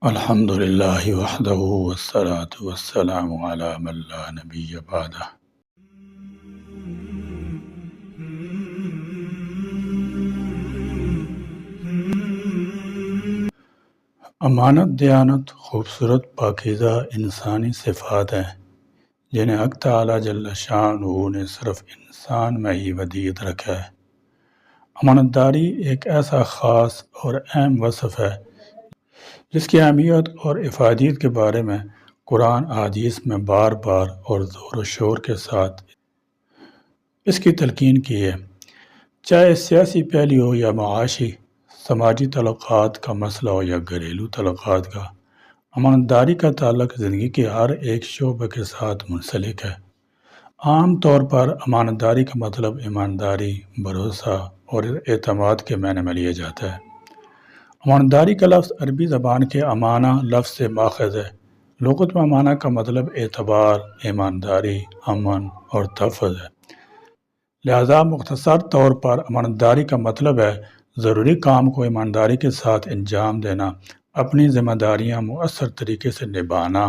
الحمد للہ وحدہ والصلاة والسلام علی من لا نبی بعدہ۔ امانت دیانت خوبصورت پاکیزہ انسانی صفات ہیں جنہیں حق تعالی جل شانہ نے صرف انسان میں ہی ودیعت رکھا ہے۔ امانت داری ایک ایسا خاص اور اہم وصف ہے جس کی اہمیت اور افادیت کے بارے میں قرآن احادیث میں بار بار اور زور و شور کے ساتھ اس کی تلقین کی ہے، چاہے سیاسی پہلو ہو یا معاشی، سماجی تعلقات کا مسئلہ ہو یا گھریلو تعلقات کا۔ امانت داری کا تعلق زندگی کے ہر ایک شعبے کے ساتھ منسلک ہے۔ عام طور پر امانت داری کا مطلب ایمانداری، بھروسہ اور اعتماد کے معنی میں لیا جاتا ہے۔ امانت داری کا لفظ عربی زبان کے امانہ لفظ سے ماخذ ہے۔ لغت میں امانہ کا مطلب اعتبار، ایمانداری، امن اور تحفظ ہے۔ لہذا مختصر طور پر امانت داری کا مطلب ہے ضروری کام کو ایمانداری کے ساتھ انجام دینا، اپنی ذمہ داریاں مؤثر طریقے سے نبھانا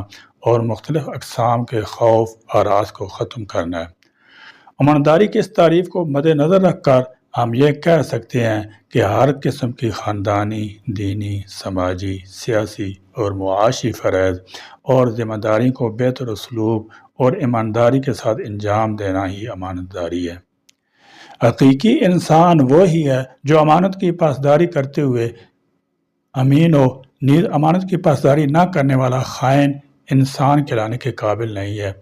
اور مختلف اقسام کے خوف آراز کو ختم کرنا ہے۔ امانت داری کی اس تعریف کو مد نظر رکھ کر ہم یہ کہہ سکتے ہیں کہ ہر قسم کی خاندانی، دینی، سماجی، سیاسی اور معاشی فرائض اور ذمہ داری کو بہتر اسلوب اور ایمانداری کے ساتھ انجام دینا ہی امانت داری ہے۔ حقیقی انسان وہی ہے جو امانت کی پاسداری کرتے ہوئے امین ہو، نیز امانت کی پاسداری نہ کرنے والا خائن انسان کہلانے کے قابل نہیں ہے۔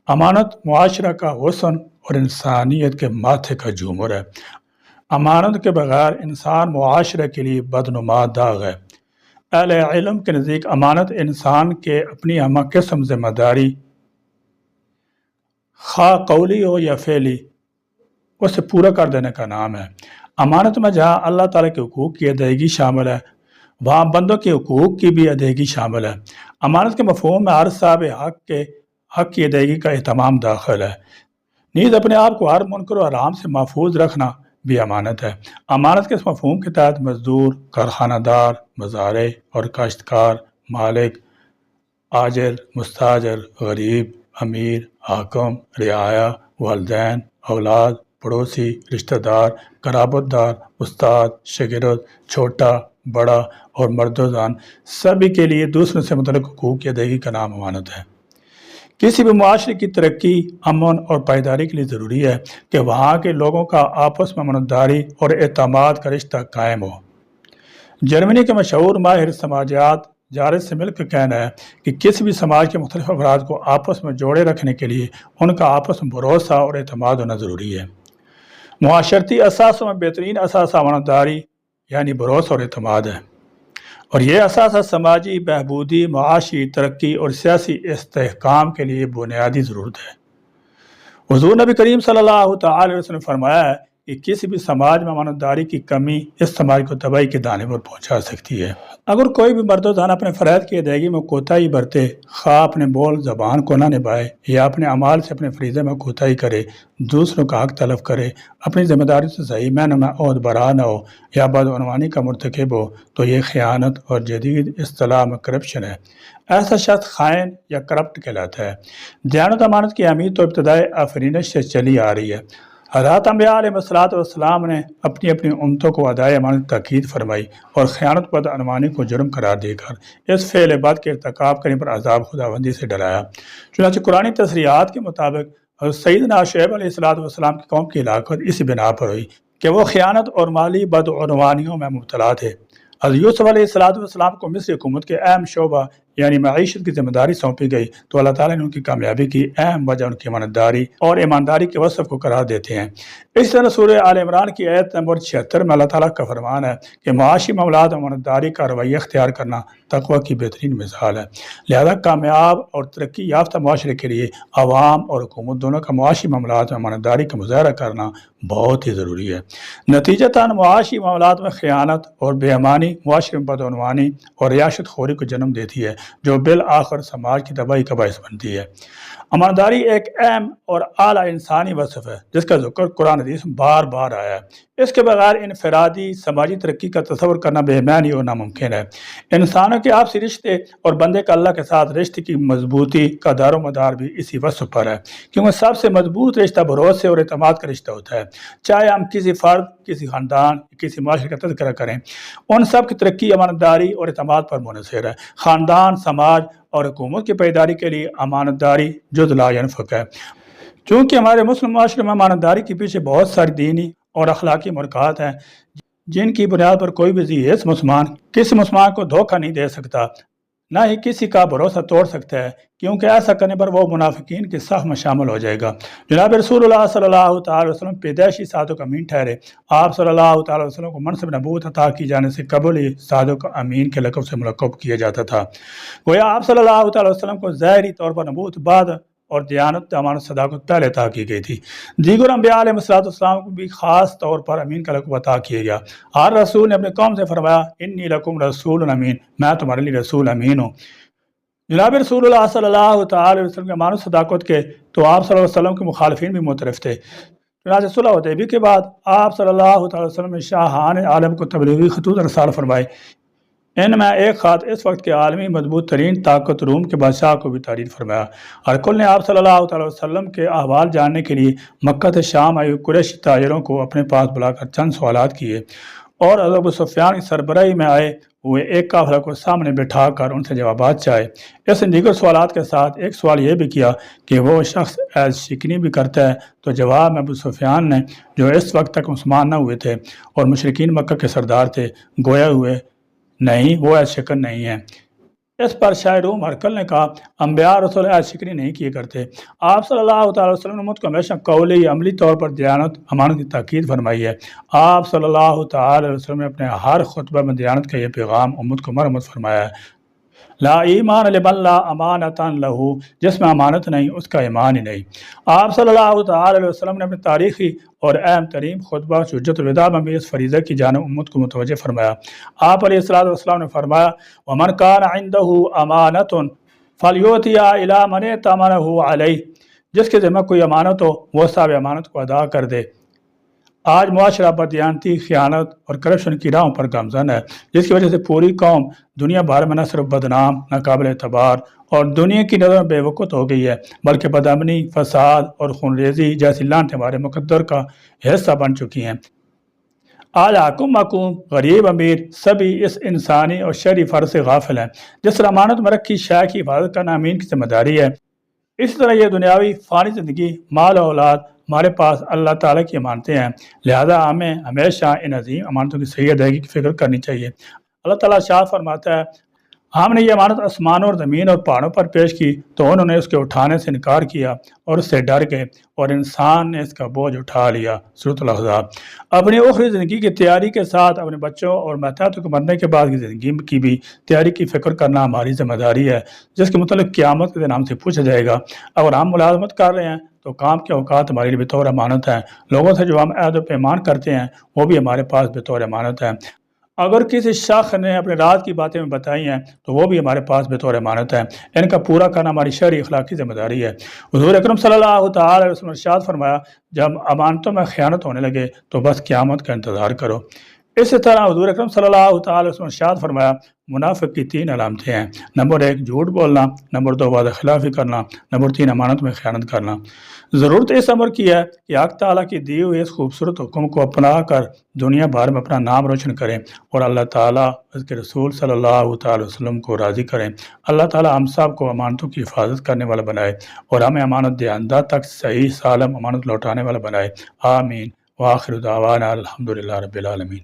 امانت معاشرہ کا حسن اور انسانیت کے ماتھے کا جھومر ہے۔ امانت کے بغیر انسان معاشرے کے لیے بدنما داغ ہے۔ اہل علم کے نزدیک امانت انسان کے اپنی ہمہ قسم ذمہ داری، خواہ قولی ہو یا فعلی، اسے پورا کر دینے کا نام ہے۔ امانت میں جہاں اللہ تعالیٰ کے حقوق کی ادائیگی شامل ہے، وہاں بندوں کے حقوق کی بھی ادائیگی شامل ہے۔ امانت کے مفہوم میں ہر صاحب حق کی ادائیگی کا اہتمام داخل ہے۔ نیز اپنے آپ کو ہر منکر و حرام سے محفوظ رکھنا بھی امانت ہے۔ امانت کے اس مفہوم کے تحت مزدور، کارخانہ دار، مزارع اور کاشتکار، مالک، آجر، مستاجر، غریب، امیر، حاکم، رعایا، والدین، اولاد، پڑوسی، رشتہ دار، قرابت دار، استاد، شاگرد، چھوٹا، بڑا اور مرد و زن، سبھی کے لیے دوسروں سے متعلق حقوق کی ادائیگی کا نام امانت ہے۔ کسی بھی معاشرے کی ترقی، امن اور پائیداری کے لیے ضروری ہے کہ وہاں کے لوگوں کا آپس میں امانت داری اور اعتماد کا رشتہ قائم ہو۔ جرمنی کے مشہور ماہر سماجیات جارج سے مل کر کہنا ہے کہ کسی بھی سماج کے مختلف افراد کو آپس میں جوڑے رکھنے کے لیے ان کا آپس میں بھروسہ اور اعتماد ہونا ضروری ہے۔ معاشرتی اثاثوں میں بہترین اثاثہ امانت داری یعنی بھروسہ اور اعتماد ہے، اور یہ اثاثہ سماجی بہبودی، معاشی ترقی اور سیاسی استحکام کے لیے بنیادی ضرورت ہے۔ حضور نبی کریم صلی اللہ تعالی علیہ وسلم نے فرمایا ہے کہ کسی بھی سماج میں امانت داری کی کمی اس سماج کو تباہی کے دانے پر پہنچا سکتی ہے۔ اگر کوئی بھی مرد و زن اپنے فرائض کی ادائیگی میں کوتاہی برتے، خواہ اپنے بول زبان کو نہ نبھائے یا اپنے اعمال سے اپنے فریضے میں کوتاہی کرے، دوسروں کا حق تلف کرے، اپنی ذمہ داری سے صحیح معنوں میں عہد برا نہ ہو یا بدعنوانی کا مرتکب ہو، تو یہ خیانت اور جدید اصطلاح میں کرپشن ہے۔ ایسا شخص خائن یا کرپٹ کہلاتا ہے۔ دیانت امانت کی اہمیت تو ابتدائے آفرینش سے چلی آ رہی ہے۔ حضرات انبیاء علیہ السلام نے اپنی امتوں کو ادائے امانت تاکید فرمائی اور خیانت بدعنوانی کو جرم قرار دے کر اس فعل بد کے ارتکاب کرنے پر عذاب خداوندی سے ڈرایا۔ چنانچہ قرآنی تصریحات کے مطابق سیدنا شعیب علیہ السلام کی قوم کی ہلاکت اسی بنا پر ہوئی کہ وہ خیانت اور مالی بدعنوانیوں میں مبتلا تھے۔ حضرت یوسف علیہ السلام کو مصر حکومت کے اہم شعبہ یعنی معیشت کی ذمہ داری سونپی گئی تو اللہ تعالیٰ نے ان کی کامیابی کی اہم وجہ ان کی امانت داری اور ایمانداری کے وصف کو قرار دیتے ہیں۔ اس طرح سورہ آل عمران کی آیت نمبر 76 میں اللہ تعالیٰ کا فرمان ہے کہ معاشی معاملات میں امانت داری کا رویہ اختیار کرنا تقویٰ کی بہترین مثال ہے۔ لہذا کامیاب اور ترقی یافتہ معاشرے کے لیے عوام اور حکومت دونوں کا معاشی معاملات میں امانت داری کا مظاہرہ کرنا بہت ہی ضروری ہے۔ نتیجتاً معاشی معاملات میں خیانت اور بے ایمانی معاشرے میں بدعنوانی اور ریاشت خوری کو جنم دیتی ہے جو بالآخر سماج کی تباہی کا باعث بنتی ہے۔ امانتداری ایک اہم اور اعلیٰ انسانی وصف ہے جس کا ذکر قرآن حدیث میں بار بار آیا ہے۔ اس کے بغیر انفرادی سماجی ترقی کا تصور کرنا بے معنی اور ناممکن ہے۔ انسانوں کے آپسی رشتے اور بندے کا اللہ کے ساتھ رشتے کی مضبوطی کا دار و مدار بھی اسی وصف پر ہے، کیونکہ سب سے مضبوط رشتہ بھروسے اور اعتماد کا رشتہ ہوتا ہے۔ چاہے ہم کسی فرد، کسی خاندان، کسی معاشرے کا تذکرہ کریں، ان سب کی ترقی امانتداری اور اعتماد پر منحصر ہے۔ خاندان، سماج اور حکومت کی پائیداری کے لیے امانتداری جز لا ینفک ہے۔ چونکہ ہمارے مسلم معاشرے میں امانتداری کے پیچھے بہت ساری دینی اور اخلاقی مرکات ہیں جن کی بنیاد پر کوئی بھی ذی حس مسلمان کسی مسلمان کو دھوکہ نہیں دے سکتا، نہ ہی کسی کا بھروسہ توڑ سکتا ہے، کیونکہ ایسا کرنے پر وہ منافقین کے صف میں شامل ہو جائے گا۔ جناب رسول اللہ صلی اللہ تعالی وسلم پیدائشی صادق امین ٹھہرے۔ آپ صلی اللہ تعالی وسلم کو منصب نبوت عطا کی جانے سے قبل ہی صادق امین کے لقب سے ملقب کیا جاتا تھا۔ گویا آپ صلی اللہ تعالی وسلم کو ظاہری طور پر نبوت بعد اور دیانت، امانت، صداقت پہلے عطا کی گئی تھی۔ دیگر انبیاء علیہ السلام کو بھی خاص طور پر امین کا لقب عطا کیا گیا۔ ہر رسول نے اپنے قوم سے فرمایا، انی لکم رسول امین، میں تمہارے لیے رسول امین ہوں۔ جناب رسول اللہ صلی اللہ تعالی وسلم کے امانت صداقت کے تو آپ صلی اللہ علیہ وسلم کے مخالفین بھی معترف تھے۔ چنانچہ صلح حدیبیہ کے بعد آپ صلی اللہ تعالی وسلم نے شاہان عالم کو تبلیغی خطوط ارسال فرمائے۔ ان میں ایک خط اس وقت کے عالمی مضبوط ترین طاقت روم کے بادشاہ کو بھی تعریف فرمایا۔ ہرقل نے آپ صلی اللہ تعالی وسلم کے احوال جاننے کے لیے مکہ سے شام آئے قریشی تاجروں کو اپنے پاس بلا کر چند سوالات کیے، اور حضرت ابو سفیان کی سربراہی میں آئے ہوئے ایک قافلہ کو سامنے بٹھا کر ان سے جوابات چاہے۔ اس دیگر سوالات کے ساتھ ایک سوال یہ بھی کیا کہ وہ شخص ایز شکنی بھی کرتا ہے، تو جواب میں ابو سفیان نے، جو اس وقت تک مسلمان نہ ہوئے تھے اور مشرکین مکہ کے سردار تھے، گویا ہوئے نہیں، وہ ایز شکن نہیں ہے۔ اس پر شاہ روم ہرقل نے کہا، انبیاء رسول ایز شکنی نہیں کیے کرتے۔ آپ صلی اللہ تعالی وسلم نے امت کو ہمیشہ قولی عملی طور پر دیانت، امانت کی تاکید فرمائی ہے۔ آپ صلی اللہ تعالی وسلم نے اپنے ہر خطبہ میں دیانت کا یہ پیغام امت کو مرمت فرمایا ہے۔ لا ایمان لمن لا امانتا لہو، جس میں امانت نہیں اس کا ایمان ہی نہیں۔ آپ صلی اللہ تعالی وسلم نے اپنے تاریخی اور اہم ترین خطبہ حجۃ الوداع میں بھی اس فریضہ کی جانب امت کو متوجہ فرمایا۔ آپ علیہ السلام نے فرمایا، ومن کان عنده امانۃ فلیؤتیھا الی من ائتمنہ علیہ، جس کے ذمہ کوئی امانت ہو وہ صاحب امانت کو ادا کر دے۔ آج معاشرہ بددیانتی، خیانت اور کرپشن کی راہوں پر گامزن ہے، جس کی وجہ سے پوری قوم دنیا بھر میں نہ صرف بدنام، ناقابل اعتبار اور دنیا کی نظر میں بے وقوف ہو گئی ہے، بلکہ بدامنی، فساد اور خونریزی جیسی لعنتیں ہمارے مقدر کا حصہ بن چکی ہیں۔ آج حاکم محکوم، غریب امیر سبھی اس انسانی اور شرعی فرض سے غافل ہیں، جس طرح امانت میں رکھی شے کی حفاظت کرنا امین کی ذمہ داری ہے، اسی طرح یہ دنیاوی فانی زندگی، مال و اولاد ہمارے پاس اللہ تعالیٰ کی امانتیں ہیں، لہذا ہمیں ہمیشہ ان عظیم امانتوں کی صحیح ادائیگی کی فکر کرنی چاہیے۔ اللہ تعالیٰ ارشاد فرماتا ہے، ہم نے یہ امانت آسمانوں اور زمین اور پہاڑوں پر پیش کی تو انہوں نے اس کے اٹھانے سے انکار کیا اور اس سے ڈر گئے، اور انسان نے اس کا بوجھ اٹھا لیا۔ سورۃ الاحزاب۔ اپنی اخروی زندگی کی تیاری کے ساتھ اپنے بچوں اور ماتحتوں کے مرنے کے بعد کی زندگی کی بھی تیاری کی فکر کرنا ہماری ذمہ داری ہے، جس کے متعلق قیامت کے دن ہم سے پوچھا جائے گا۔ اگر ہم ملازمت کر رہے ہیں تو کام کے اوقات ہمارے لیے بطور امانت ہیں، لوگوں سے جو ہم عہد و پیمان کرتے ہیں وہ بھی ہمارے پاس بطور امانت ہیں، اگر کسی شخص نے اپنے راز کی باتیں میں بتائی ہیں تو وہ بھی ہمارے پاس بطور امانت ہے، ان کا پورا کرنا ہماری شرعی اخلاقی ذمہ داری ہے۔ حضور اکرم صلی اللہ تعالی وسلم نے ارشاد فرمایا، جب امانتوں میں خیانت ہونے لگے تو بس قیامت کا انتظار کرو۔ اسی طرح حضور اکرم صلی اللہ تعالی وسلم نے ارشاد فرمایا، منافق کی 3 علامتیں ہیں، نمبر 1 جھوٹ بولنا، نمبر 2 وعدہ خلافی کرنا، نمبر 3 امانت میں خیانت کرنا۔ ضرورت اس امر کی ہے کہ حق تعالیٰ کی دی ہوئی اس خوبصورت حکم کو اپنا کر دنیا بھر میں اپنا نام روشن کریں اور اللہ تعالیٰ اس کے رسول صلی اللہ تعالی وسلم کو راضی کریں۔ اللہ تعالیٰ ہم سب کو امانتوں کی حفاظت کرنے والا بنائے اور ہمیں امانت دہندہ تک صحیح سالم امانت لوٹانے والا بنائے۔ آمین۔ وآخر دعوانا الحمدللہ رب العالمین۔